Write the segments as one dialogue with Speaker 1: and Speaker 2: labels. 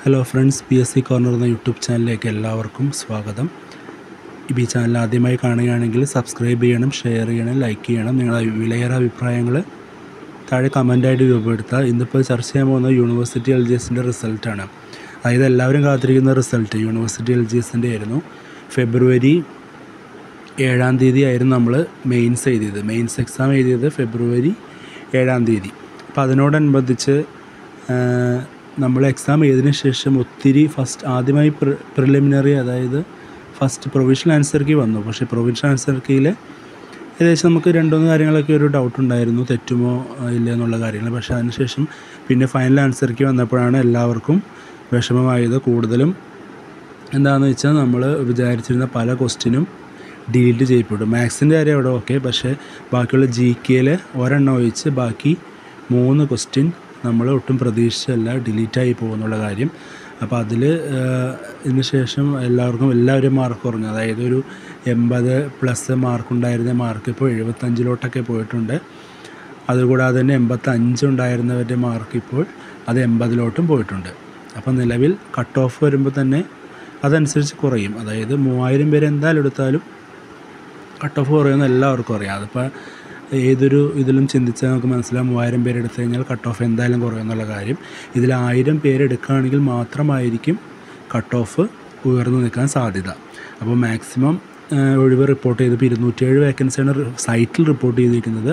Speaker 1: Hello friends, PSC corner എന്ന YouTube ചാനലിലേക്ക് എല്ലാവർക്കും സ്വാഗതം. ഈ ചാനൽ ആദ്യമായി കാണുകയാണെങ്കിൽ സബ്സ്ക്രൈബ് ചെയ്യണം, ഷെയർ ചെയ്യണം, ലൈക്ക് ചെയ്യണം. നിങ്ങളുടെ വിലയേറെ അഭിപ്രായങ്ങൾ താഴെ കമൻറ്റായിട്ട് രൂപപ്പെടുത്തുക. ഇന്നിപ്പോൾ ചർച്ച ചെയ്യാൻ പോകുന്ന യൂണിവേഴ്സിറ്റി LGSൻ്റെ റിസൾട്ടാണ്. അതായത് എല്ലാവരും കാത്തിരിക്കുന്ന റിസൾട്ട് യൂണിവേഴ്സിറ്റി LGSൻ്റെ ആയിരുന്നു. ഫെബ്രുവരി 7-ാം തീയതി ആയിരുന്നു നമ്മൾ മെയിൻസ് എക്സാം എഴുതിയത് ഫെബ്രുവരി 7-ാം തീയതി. അപ്പോൾ അതിനോടനുബന്ധിച്ച് നമ്മൾ എക്സാം എഴുതിയതിന് ശേഷം ഒത്തിരി ആദ്യമായി പ്രിലിമിനറി, അതായത് ഫസ്റ്റ് പ്രൊവിഷണൽ ആൻസർ കീ വന്നു. പക്ഷേ പ്രൊവിഷണൽ ആൻസർ കീയിൽ ഏകദേശം നമുക്ക് 2-3 കാര്യങ്ങളൊക്കെ ഒരു ഡൗട്ട് ഉണ്ടായിരുന്നു, തെറ്റുമോ ഇല്ല എന്നുള്ള കാര്യങ്ങൾ. പക്ഷേ അതിനുശേഷം പിന്നെ ഫൈനൽ ആൻസർ കീ വന്നപ്പോഴാണ് എല്ലാവർക്കും വിഷമമായത്. കൂടുതലും എന്താണെന്ന് വെച്ചാൽ നമ്മൾ വിചാരിച്ചിരുന്ന പല ക്വസ്റ്റ്യനും ഡിലീറ്റ് ചെയ്യപ്പെടും. മാത്സിൻ്റെ കാര്യം അവിടെ ഓക്കെ, പക്ഷേ ബാക്കിയുള്ള GKയിൽ ഒരെണ്ണം ഒഴിച്ച് ബാക്കി 3 ക്വസ്റ്റ്യൻ നമ്മൾ ഒട്ടും പ്രതീക്ഷിച്ചല്ല ഡിലീറ്റായി പോകുന്നുള്ള കാര്യം. അപ്പോൾ അതിൽ ഇതിന് ശേഷം എല്ലാവരും മാർക്ക് കുറഞ്ഞു. അതായത് ഒരു 80+ മാർക്കുണ്ടായിരുന്ന മാർക്ക് ഇപ്പോൾ 75-ലോട്ടൊക്കെ പോയിട്ടുണ്ട്. അതുകൂടാതെ തന്നെ 85 ഉണ്ടായിരുന്നവരുടെ മാർക്ക് ഇപ്പോൾ അത് 80-ലോട്ടും പോയിട്ടുണ്ട്. അപ്പോൾ നിലവിൽ കട്ട് ഓഫ് വരുമ്പോൾ തന്നെ അതനുസരിച്ച് കുറയും. അതായത് 3000 പേര് എന്തായാലും എടുത്താലും കട്ട് ഓഫ് കുറയുമെന്ന് എല്ലാവർക്കും അറിയാം. അതിപ്പോൾ ഏതൊരു ഇതിലും ചിന്തിച്ചാൽ നമുക്ക് മനസ്സിലാവും 3000 പേര് എടുത്തു കഴിഞ്ഞാൽ കട്ട് ഓഫ് എന്തായാലും കുറയുമെന്നുള്ള കാര്യം. ഇതിൽ 1000 പേര് എടുക്കുകയാണെങ്കിൽ മാത്രമായിരിക്കും കട്ട് ഓഫ് ഉയർന്നു നിൽക്കാൻ സാധ്യത. അപ്പോൾ മാക്സിമം ഒഴിവ് റിപ്പോർട്ട് ചെയ്തപ്പോൾ 207 വേക്കൻസിയാണ് സൈറ്റിൽ റിപ്പോർട്ട് ചെയ്തിരിക്കുന്നത്.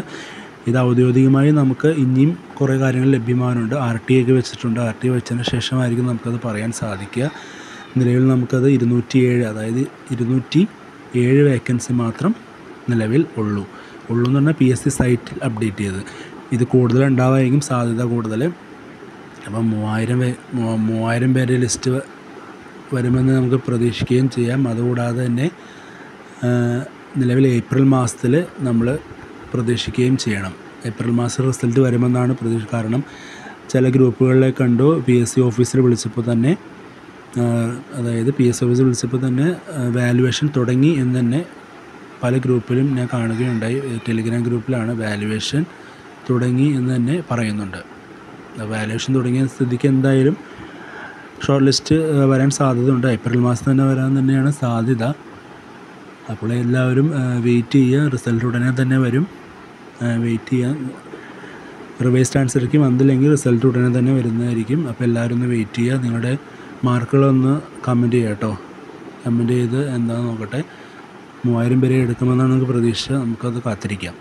Speaker 1: ഇത് ഔദ്യോഗികമായി നമുക്ക് ഇനിയും കുറേ കാര്യങ്ങൾ ലഭ്യമാകുന്നുണ്ട്. RT ഒക്കെ വെച്ചിട്ടുണ്ട്. RT വെച്ചതിന് ശേഷമായിരിക്കും നമുക്കത് പറയാൻ സാധിക്കുക. നിലവിൽ നമുക്കത് 207, അതായത് 207 വേക്കൻസി മാത്രം നിലവിൽ ഉള്ളൂ എന്ന് പറഞ്ഞാൽ PSC സൈറ്റിൽ അപ്ഡേറ്റ് ചെയ്ത്. ഇത് കൂടുതലുണ്ടാവായിരിക്കും സാധ്യത കൂടുതൽ. അപ്പം 3000 പേരെ ലിസ്റ്റ് വരുമെന്ന് നമുക്ക് പ്രതീക്ഷിക്കുകയും ചെയ്യാം. അതുകൂടാതെ തന്നെ നിലവിൽ ഏപ്രിൽ മാസത്തിൽ നമ്മൾ പ്രതീക്ഷിക്കുകയും ചെയ്യണം. ഏപ്രിൽ മാസം റിസൾട്ട് വരുമെന്നാണ് പ്രതീക്ഷ. കാരണം ചില ഗ്രൂപ്പുകളിലെ കണ്ടു PSC ഓഫീസിൽ വിളിച്ചപ്പോൾ തന്നെ, അതായത് PSC ഓഫീസിൽ വിളിച്ചപ്പോൾ തന്നെ വാല്യുവേഷൻ തുടങ്ങി എന്ന് തന്നെ പല ഗ്രൂപ്പിലും ഞാൻ കാണുകയുണ്ടായി. ടെലിഗ്രാം ഗ്രൂപ്പിലാണ് വാല്യുവേഷൻ തുടങ്ങി എന്ന് തന്നെ പറയുന്നുണ്ട്. വാല്യുവേഷൻ തുടങ്ങിയ സ്ഥിതിക്ക് എന്തായാലും ഷോർട്ട് ലിസ്റ്റ് വരാൻ സാധ്യതയുണ്ട്. ഏപ്രിൽ മാസം തന്നെ വരാൻ തന്നെയാണ് സാധ്യത. അപ്പോൾ എല്ലാവരും വെയിറ്റ് ചെയ്യുക. റിസൾട്ട് ഉടനെ തന്നെ വരും. വെയിറ്റ് ചെയ്യാൻ റിവൈസ്ഡ് ആൻസർക്ക് വന്നില്ലെങ്കിൽ റിസൾട്ട് ഉടനെ തന്നെ വരുന്നതായിരിക്കും. അപ്പോൾ എല്ലാവരും ഒന്ന് വെയിറ്റ് ചെയ്യുക. നിങ്ങളുടെ മാർക്കുകളൊന്ന് കമൻറ്റ് ചെയ്യുക കേട്ടോ. കമൻറ്റ് ചെയ്ത് എന്താണെന്ന് നോക്കട്ടെ. 3000 പേരെ എടുക്കുമെന്നാണ് നമുക്ക് പ്രതീക്ഷ. നമുക്കത് കാത്തിരിക്കാം.